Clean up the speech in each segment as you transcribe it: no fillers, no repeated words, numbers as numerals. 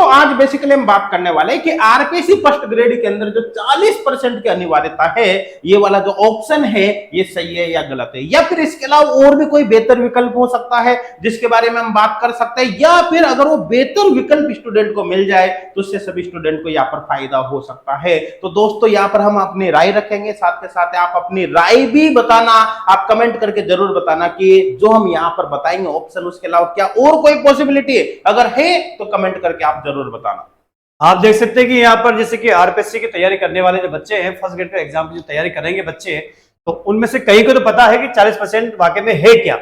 आज बेसिकली हम बात करने वाले हैं कि आरपीसी फर्स्ट ग्रेड के अंदर जो 40% की अनिवार्यता है, ये वाला जो ऑप्शन है ये सही है या गलत है, या फिर इसके अलावा और भी कोई बेहतर विकल्प हो सकता है जिसके बारे में हम बात कर सकते हैं, या फिर अगर वो बेहतर विकल्प स्टूडेंट को मिल जाए तो उससे सभी स्टूडेंट को यहाँ पर फायदा हो सकता है। तो दोस्तों यहाँ पर हम अपनी राय रखेंगे, साथ के साथ आप अपनी राय भी बताना, आप कमेंट करके जरूर बताना कि जो हम यहाँ पर बताएंगे ऑप्शन, उसके अलावा क्या और कोई पॉसिबिलिटी है, अगर है तो कमेंट करके आप जरूर बताना। आप देख सकते हैं कि यहाँ पर जैसे कि आरपीएससी की तैयारी करने वाले जो बच्चे हैं, फर्स्ट ग्रेड का एग्जाम की जो तैयारी करेंगे बच्चे, तो उनमें से कई को तो पता है कि 40% वाकई में है क्या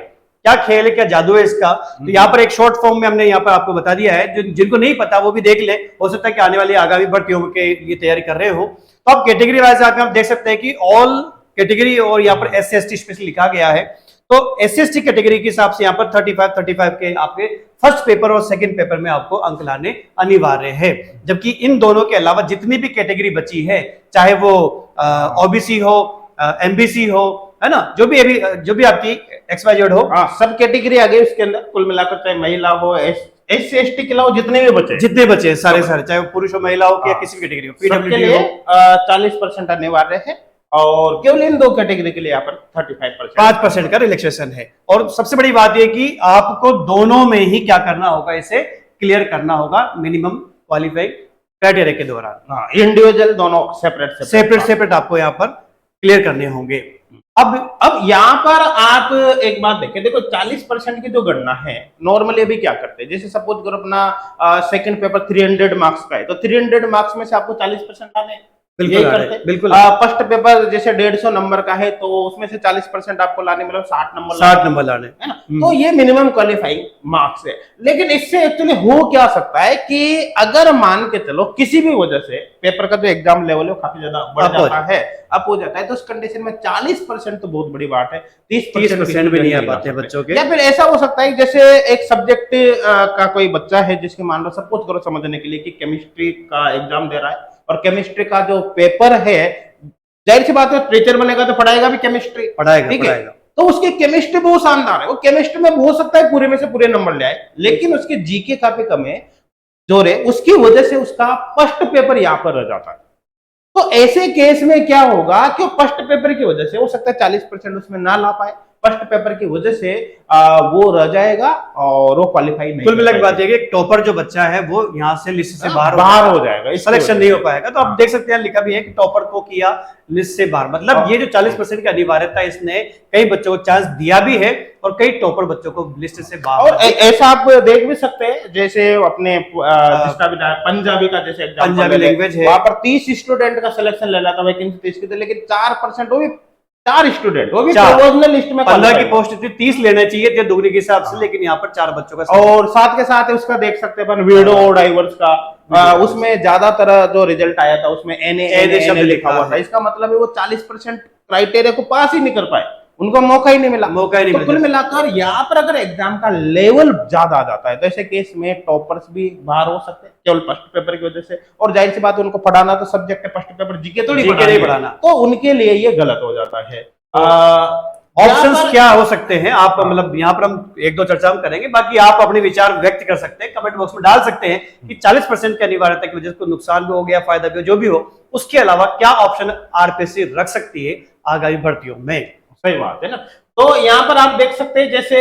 क्या खेल है, क्या जादू है इसका। तो यहाँ पर एक शॉर्ट फॉर्म में हमने यहाँ पर आपको बता दिया है, जो जिनको नहीं पता वो भी देख ले, हो सकता है कि आने वाली आगामी भर्तियों के लिए तैयारी कर रहे हो। तो आप कैटेगरी वाइज आप देख सकते हैं कि ऑल कैटेगरी और यहाँ पर SC/ST स्पेशल लिखा गया है। तो SC/ST कैटेगरी के हिसाब से यहाँ पर 35 के आपके फर्स्ट पेपर और सेकंड पेपर में आपको अंक लाने अनिवार्य है, जबकि इन दोनों के अलावा जितनी भी कैटेगरी बची है, चाहे वो OBC हो, MBC हो, है ना, जो भी आपकी XYZ हो, सब कैटेगरी आ गई उसके अंदर कुल मिलाकर, चाहे महिला हो, SC/ST के अलावा जितने बचे सारे चाहे वो पुरुष हो, महिला हो या किसी भी कैटेगरी हो, PWD हो, 40% अनिवार्य है। और केवल इन दो कैटेगरी के लिए यहाँ पर 5% का रिलैक्सेशन है। और सबसे बड़ी बात यह कि आपको दोनों में ही क्या करना होगा, इसे क्लियर करना होगा मिनिमम क्वालिफाइंग क्राइटेरिया के दौरान। इंडिविजुअल दोनों सेपरेट आपको यहाँ पर क्लियर करने होंगे। अब यहाँ पर आप एक बात देखें, देखो 40% की जो गणना है नॉर्मली अभी क्या करते हैं, जैसे सपोज करो अपना सेकंड पेपर 300 मार्क्स का है, तो 300 मार्क्स में से आपको 40% आने, बिल्कुल। फर्स्ट पेपर जैसे 150 नंबर का है तो उसमें से 40% आपको लाने, मतलब 60 नंबर लाने, है ना। तो ये मिनिमम क्वालिफाइंग मार्क्स है। लेकिन इससे एक्चुअली हो क्या सकता है कि अगर मान के चलो किसी भी वजह से पेपर का जो एग्जाम लेवल है काफी ज्यादा बढ़ जाता है, अप हो जाता है, तो उस कंडीशन में 40% तो बहुत बड़ी बात है, 30% भी नहीं आ पाते बच्चों के। या फिर ऐसा हो सकता है जैसे एक सब्जेक्ट का कोई बच्चा है जिसके मान लो सपोज करो समझने के लिए कि केमिस्ट्री का एग्जाम दे रहा है, और केमिस्ट्री का जो पेपर है, जाहिर सी बात है टीचर बनेगा तो पढ़ाएगा भी केमिस्ट्री, ठीक है, तो उसकी केमिस्ट्री बहुत शानदार है, वो केमिस्ट्री में हो सकता है पूरे में से पूरे नंबर ले आए, लेकिन उसके जीके काफी कम है जोर है, उसकी वजह से उसका फर्स्ट पेपर यहाँ पर रह जाता है। तो ऐसे केस में क्या होगा कि फर्स्ट पेपर की वजह से हो सकता है 40% उसमें ना ला पाए, फर्स्ट पेपर की वजह से वो रह जाएगा और वो क्वालिफाई नहीं। कुल मिला के बात ये कि टॉपर जो बच्चा है वो यहाँ से लिस्ट से बाहर हो जाएगा, सिलेक्शन नहीं हो पाएगा। तो आप देख सकते हैं लिखा भी है कि टॉपर को किया लिस्ट से बाहर, मतलब ये जो 40% की अनिवार्यता इसने कई बच्चों को चांस दिया भी है और कई टॉपर बच्चों को लिस्ट से बाहर। और ऐसा आप देख भी सकते हैं जैसे अपने पंजाबी का जैसे पंजाबी लैंग्वेज है, वहां पर 30 स्टूडेंट का सिलेक्शन लेना था वैकेंसी 30 की थी, लेकिन 4% वो भी 4 स्टूडेंट, वो भी प्रोविजनल लिस्ट में 15 की पोस्ट थी, 30 लेने चाहिए थे दुगनी के हिसाब से, लेकिन यहाँ पर 4 बच्चों का। और साथ के साथ उसका देख सकते हैं वीडो और डाइवर्स का, उसमें ज्यादातर जो रिजल्ट आया था उसमें एन शब्द लिखा हुआ था, इसका मतलब है वो 40% क्राइटेरिया को पास ही नहीं कर पाए, उनको मौका ही नहीं मिला। तो कुल मिलाकर यहाँ पर अगर एग्जाम का लेवल ज्यादा आ जाता है तो ऐसे केस में टॉपर्स भी बाहर हो सकते हैं केवल फर्स्ट पेपर की वजह से, और जाहिर सी बात है उनको पढ़ाना तो सब्जेक्ट है, फर्स्ट पेपर जीके तो नहीं पढ़ाना, तो उनके लिए ये गलत हो जाता है। ऑप्शंस क्या हो सकते हैं, आप मतलब यहाँ पर हम एक दो चर्चा हम करेंगे, बाकी आप अपने विचार व्यक्त कर सकते हैं, कमेंट बॉक्स में डाल सकते हैं कि 40% की अनिवार्यता की वजह से नुकसान भी हो गया, फायदा भी हो, जो भी हो, उसके अलावा क्या ऑप्शन आरपीएससी रख सकती है आगामी भर्तियों में। सही बात है ना। तो यहाँ पर आप देख सकते हैं जैसे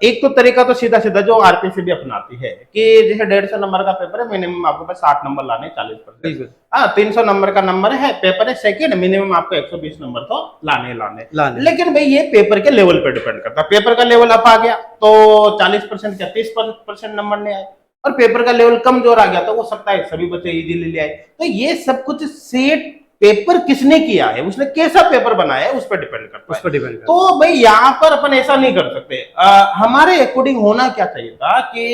एक तो तरीका तो सीधा सीधा जो आरपीएससी भी अपनाती है कि जैसे 150 नंबर का पेपर है, मिनिमम आपको पास 60 नंबर लाने, 40%। 300 नंबर का नंबर है पेपर है सेकंड, मिनिमम आपको 120 नंबर तो लाने। लेकिन भाई ये पेपर के लेवल पे डिपेंड करता है, पेपर का लेवल अप आ गया तो 40% क्या 30% नंबर नहीं आए, और पेपर का लेवल कमजोर आ गया तो वो सकता है सभी बच्चे इजीली ले आए। तो ये सब कुछ सेट पेपर किसने किया है, उसने कैसा पेपर बनाया है उस पर डिपेंड करता है। तो भाई यहाँ पर अपन ऐसा नहीं कर सकते, हमारे अकॉर्डिंग होना क्या चाहिए था कि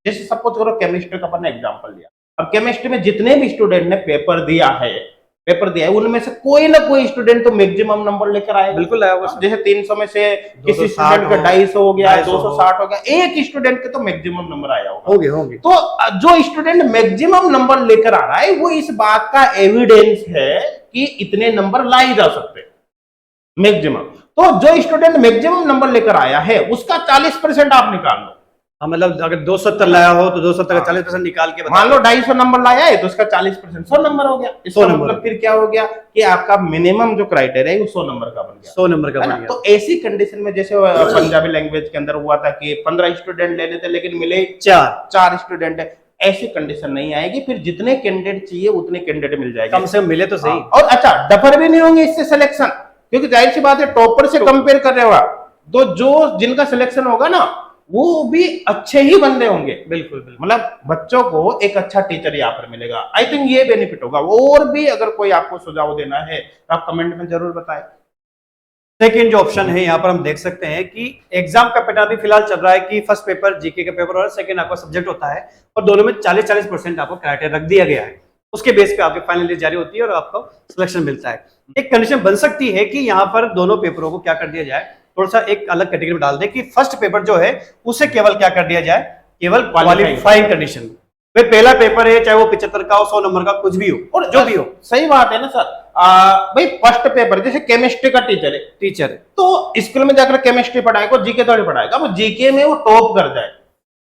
जैसे सपोज करो केमिस्ट्री का अपन ने एग्जांपल लिया, अब केमिस्ट्री में जितने भी स्टूडेंट ने पेपर दिया है उनमें से कोई ना कोई स्टूडेंट तो मैक्सिमम नंबर लेकर आया, बिल्कुल आया। जैसे 300 में से किसी स्टूडेंट का 250 हो गया, 260 हो गया, एक स्टूडेंट के तो मैक्सिमम नंबर आया होंगे। तो जो स्टूडेंट मैक्सिमम नंबर लेकर आ रहा है वो इस बात का एविडेंस है कि इतने नंबर लाए जा सकते मैक्सिमम। तो जो स्टूडेंट मैक्सिमम नंबर लेकर आया है उसका 40% आप निकाल लो, हाँ, मतलब अगर 270 लाया हो तो 270 का 40% निकाल के मान लो 250 नंबर लाया है तो उसका 40% 100 नंबर हो गया। इसका 100 नंबर मतलब फिर क्या हो गया कि आपका मिनिमम जो क्राइटेरिया है वो 100 नंबर का बन गया। 100 नंबर का है ना? बन गया। तो ऐसी कंडीशन में जैसे पंजाबी लैंग्वेज के अंदर हुआ था कि 15 स्टूडेंट लेने थे लेकिन मिले 4 स्टूडेंट है, ऐसी कंडीशन नहीं आएगी। फिर जितने कैंडिडेट चाहिए उतने कैंडिडेट मिल जाएंगे, कम से कम मिले तो सही। और अच्छा डफर भी नहीं होंगे इससे सिलेक्शन, क्योंकि जाहिर सी बात है टॉपर से कंपेयर कर रहे हो आप, तो जो जिनका सिलेक्शन होगा ना वो भी अच्छे ही बंदे होंगे। बिल्कुल बिल्कुल। मतलब बच्चों को एक अच्छा टीचर यहाँ पर मिलेगा। आई थिंक ये बेनिफिट होगा। और भी अगर कोई आपको सुझाव देना है तो आप कमेंट में जरूर बताएं। सेकेंड जो ऑप्शन है यहाँ पर हम देख सकते हैं कि एग्जाम का पैटर्न भी फिलहाल चल रहा है कि फर्स्ट पेपर जीके का पेपर और सेकंड आपका सब्जेक्ट होता है, और दोनों में 40-40% आपको क्राइटेरिया रख दिया गया है। उसके बेस पे आपकी फाइनल लिस्ट जारी होती है और आपको सिलेक्शन मिलता है। एक कंडीशन बन सकती है कि यहाँ पर दोनों पेपरों को क्या कर दिया जाए, थोड़ा सा एक अलग कैटेगरी में डाल दे कि फर्स्ट पेपर जो है उसे केवल क्या कर दिया जाए, केवल क्वालिफाइंग कंडीशन। भाई पहला पेपर है चाहे वो 75 का हो, 100 नंबर का कुछ भी हो और जो भी हो, सही बात है ना सर। भाई फर्स्ट पेपर जैसे केमिस्ट्री का टीचर है तो स्कूल में जाकर केमिस्ट्री पढ़ाएगा, जीके थोड़ी पढ़ाएगा। वो जीके में वो टॉप कर जाए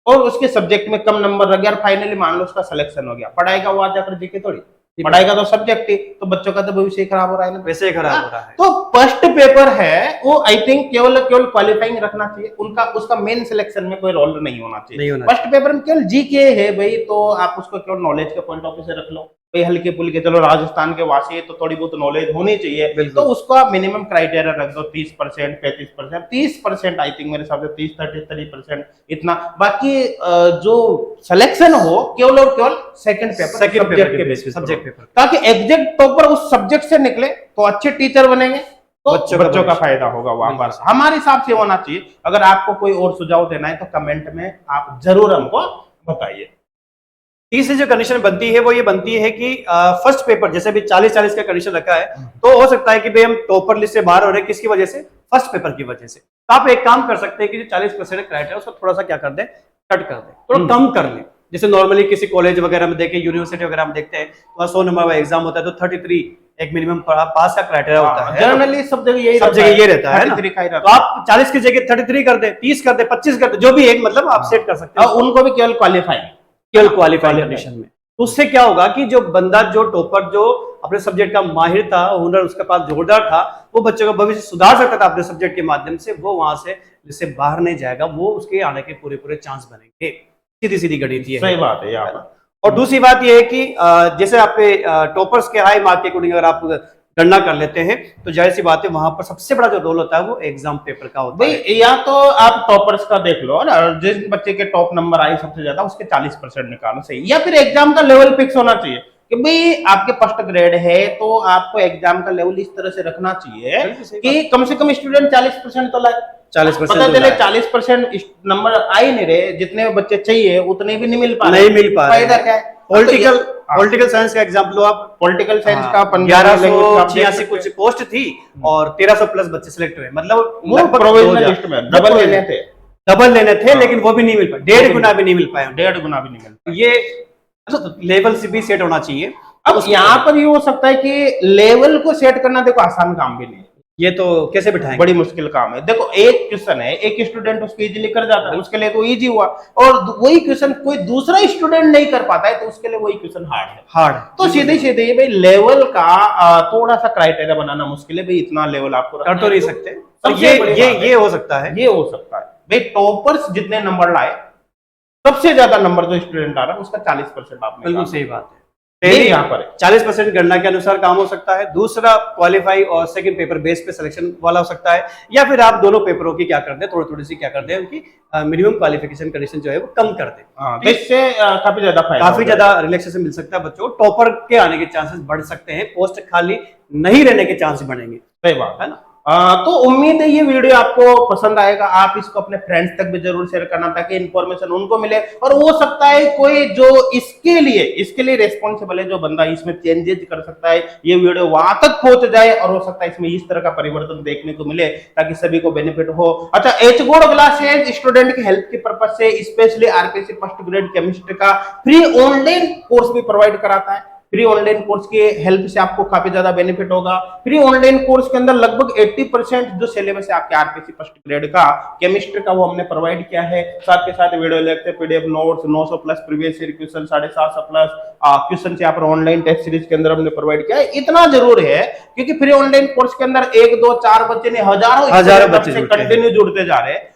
और उसके सब्जेक्ट में कम नंबर लग गया और फाइनली मान लो उसका सिलेक्शन हो गया, पढ़ाएगा वो आज जाकर जीके थोड़ी पढ़ाएगा, तो सब्जेक्ट ही, तो बच्चों का तो भविष्य खराब हो रहा है ना, वैसे ही खराब हो रहा है। तो फर्स्ट पेपर है वो आई थिंक केवल क्वालिफाइंग रखना चाहिए, उनका उसका मेन सिलेक्शन में कोई रोल नहीं होना चाहिए। फर्स्ट पेपर में केवल जीके है भाई, तो आप उसको केवल नॉलेज के पॉइंट ऑफ व्यू से रख लो। भाई हल्के फुल्के, चलो राजस्थान के वासी है तो थोड़ी बहुत नॉलेज होनी चाहिए, तो उसका मिनिमम क्राइटेरिया रख दो 30%, 35%, 30% आई थिंक मेरे हिसाब से 30-33% इतना। बाकी जो सिलेक्शन हो केवल और केवल सेकंड पेपर सब्जेक्ट के बेसिस सब्जेक्ट पेपर, ताकि एग्जैक्ट टॉपर उस सब्जेक्ट से निकले तो अच्छे टीचर बनेंगे, तो बच्चों का फायदा होगा वहां पर। हमारे हिसाब से होना चाहिए। अगर आपको कोई और सुझाव देना है तो कमेंट में आप जरूर हमको बताइए। तीसरी जो कंडीशन बनती है वो ये बनती है कि फर्स्ट पेपर जैसे भी 40-40 का कंडीशन रखा है, तो हो सकता है कि भाई हम टॉपर लिस्ट से बाहर हो रहे हैं, किसकी वजह से, फर्स्ट पेपर की वजह से। तो आप एक काम कर सकते हैं कि जो 40% क्राइटेरिया उसको थोड़ा सा क्या कर दे, कट कर दे, थोड़ा कम कर ले। जैसे नॉर्मली किसी कॉलेज वगैरह में देखें, यूनिवर्सिटी वगैरह में देखते हैं, वहाँ 100 नंबर का एग्जाम होता है तो 33 एक मिनिमम पास का क्राइटेरिया होता है। जनरली सब जगह ये रहता है ना। तो आप 40 की जगह 33 कर दे, 30 कर दे, 25 कर दे, जो भी एक मतलब आप सेट कर सकते हैं। उनको भी केवल क्वालिफाइड कंडीशन में। तो उससे क्या होगा कि जो बंदा जो टॉपर जो अपने सब्जेक्ट का माहिर था, हुनर उसके पास जोरदार था, वो बच्चों का भविष्य सुधार सकता था अपने सब्जेक्ट के माध्यम से, वो वहां से जिससे बाहर नहीं जाएगा, वो उसके आने के पूरे चांस बनेंगे। सीधी सीधी गणित है। सही बात है यहाँ पर। और दूसरी बात यह है कि जैसे आपके टॉपर्स के हाई मार्क के अकॉर्डिंग अगर आप गणना कर लेते हैं तो जाहिर सी बात है वहां पर सबसे बड़ा जो रोल होता है वो एग्जाम पेपर का होता है। या तो आप टॉपर्स का देख लो ना, जिस बच्चे के टॉप नंबर आए सबसे ज्यादा उसके 40% निकालना सही, या फिर एग्जाम का लेवल फिक्स होना चाहिए कि भाई आपके फर्स्ट ग्रेड है तो आपको एग्जाम का लेवल इस तरह से रखना चाहिए कि कम से कम स्टूडेंट 40% तो लाए। 40% पता चले 40% नंबर आ ही नहीं रहे, जितने बच्चे चाहिए उतने भी नहीं मिल पा फायदा क्या है। पॉलिटिकल साइंस का एग्जाम्पल लो आप, पॉलिटिकल साइंस का 1186 कुछ पोस्ट थी और 1300 प्लस बच्चे सिलेक्ट हुए, मतलब वो प्रोविजनल लिस्ट में डबल लेने थे लेकिन वो भी नहीं मिल पाए, 1.5 गुना भी नहीं मिल पाए, 1.5 गुना भी नहीं मिल पाए। ये लेवल से भी सेट होना चाहिए। अब यहाँ पर ये हो सकता है कि लेवल को सेट करना देखो आसान काम भी नहीं है, ये तो कैसे बिठाएंगे, बड़ी मुश्किल काम है। देखो एक क्वेश्चन है, एक स्टूडेंट उसको इजीली कर जाता है, उसके लिए तो इजी हुआ, और वही क्वेश्चन कोई दूसरा स्टूडेंट नहीं कर पाता है तो उसके लिए वही क्वेश्चन हार्ड है। तो सीधे सीधे भाई लेवल का थोड़ा सा क्राइटेरिया बनाना मुश्किल है। भाई इतना लेवल आपको कर तो नहीं सकते, तो ये हो सकता है, ये हो सकता है। भाई टॉपर्स जितने नंबर लाए, सबसे ज्यादा नंबर जो स्टूडेंट आ रहा है उसका 40% आपने, बिल्कुल सही बात है। पहले यहाँ पर 40% गणना के अनुसार काम हो सकता है, दूसरा क्वालिफाई और सेकंड पेपर बेस पे सिलेक्शन वाला हो सकता है, या फिर आप दोनों पेपरों की क्या कर दे, थोड़ी सी क्या कर दे, उनकी मिनिमम क्वालिफिकेशन कंडीशन जो है वो कम कर दे। इससे काफी ज्यादा रिलैक्सेशन मिल सकता है बच्चों को, टॉपर के आने के चांसेस बढ़ सकते हैं, पोस्ट खाली नहीं रहने के चांस बढ़ेंगे। सही बात है ना। तो उम्मीद है ये वीडियो आपको पसंद आएगा, आप इसको अपने फ्रेंड्स तक भी जरूर शेयर करना ताकि इन्फॉर्मेशन उनको मिले, और हो सकता है कोई जो इसके लिए रेस्पॉन्सिबल है, जो बंदा इसमें चेंजेस कर सकता है, ये वीडियो वहां तक पहुंच जाए और हो सकता है इसमें इस तरह का परिवर्तन देखने को मिले ताकि सभी को बेनिफिट हो। अच्छा, एचगोड क्लासेज स्टूडेंट की हेल्प के पर्पज से specially RPC first grade chemistry का फ्री ऑनलाइन कोर्स भी प्रोवाइड कराता है। फ्री ऑनलाइन कोर्स की हेल्प से आपको काफी ज्यादा बेनिफिट होगा। फ्री ऑनलाइन कोर्स के अंदर लगभग 80% जो सिलेबस है आपके आरपीसी फर्स्ट ग्रेड का केमिस्ट्री का वो हमने प्रोवाइड किया है। साथ के साथ video lecture, PDF notes, 900 plus previous year question, 750 plus question यहाँ पर ऑनलाइन टेस्ट सीरीज के अंदर हमने प्रोवाइड किया है। इतना जरूर है क्योंकि फ्री ऑनलाइन कोर्स के अंदर 1 2 4 बच्चे नहीं, हजारों बच्चे कंटिन्यू जुड़ते जा रहे हैं।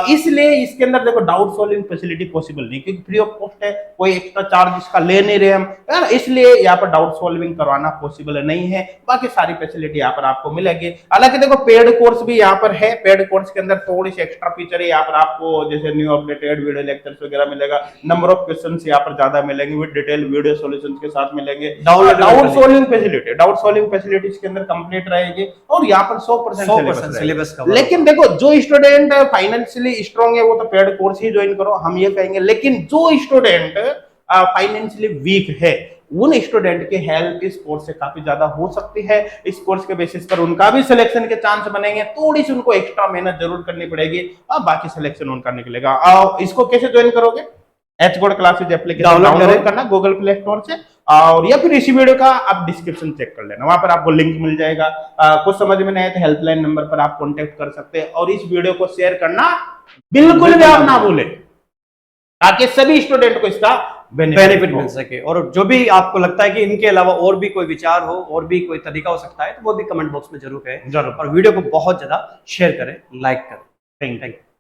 इसलिए इसके अंदर देखो डाउट सॉल्विंग फैसिलिटी पॉसिबल नहीं, क्योंकि फ्री ऑफ कॉस्ट है, कोई एक्स्ट्रा चार्ज इसका ले नहीं रहे हम, है ना, इसलिए यहाँ पर डाउट सॉल्विंग करवाना पॉसिबल नहीं है। बाकी सारी फैसिलिटी यहाँ पर आपको मिलेगी। हालांकि देखो पेड कोर्स भी यहाँ पर है, पेड कोर्स के अंदर थोड़ी सी एक्स्ट्रा फीचर है यहाँ पर आपको, जैसे न्यू अपडेटेड वीडियो लेक्चर्स वगैरह मिलेगा, नंबर ऑफ क्वेश्चन यहाँ पर ज्यादा मिलेंगे विद डिटेल वीडियो सॉल्यूशंस के साथ मिलेंगे। डाउट सॉल्विंग फैसिलिटी इसके अंदर कंप्लीट रहेगी और यहाँ पर 100% सिलेबस कवर। लेकिन देखो जो स्टूडेंट फाइनेंशियली स्ट्रांग है वो तो पेड कोर्स ही ज्वाइन करो, हम ये कहेंगे। लेकिन जो स्टूडेंट फाइनेंशियली वीक है उन स्टूडेंट की हेल्प इस कोर्स से काफी ज्यादा हो सकती है। इस कोर्स के बेसिस पर उनका भी सिलेक्शन के चांस बनेंगे, थोड़ी सी उनको एक्स्ट्रा मेहनत जरूर करनी पड़ेगी और बाकी सिलेक्शन उनका निकलेगा। इसको कैसे ज्वाइन करोगे? एचगोड क्लासेज एप्लीकेशन डाउनलोड करना गूगल प्ले स्टोर से, और या फिर इसी वीडियो का आप डिस्क्रिप्शन चेक कर लेना, वहां पर आपको लिंक मिल जाएगा। कुछ समझ में नहीं आए तो हेल्पलाइन नंबर पर आप कांटेक्ट कर सकते हैं। और इस वीडियो को शेयर करना बिल्कुल भी आप ना भूलें ताकि सभी स्टूडेंट को इसका बेनिफिट मिल सके। और जो भी आपको लगता है कि इनके अलावा और भी कोई विचार हो और भी कोई तरीका हो सकता है तो वो भी कमेंट बॉक्स में जरूर कहें, और वीडियो को बहुत ज्यादा शेयर करें, लाइक करें। Thank you.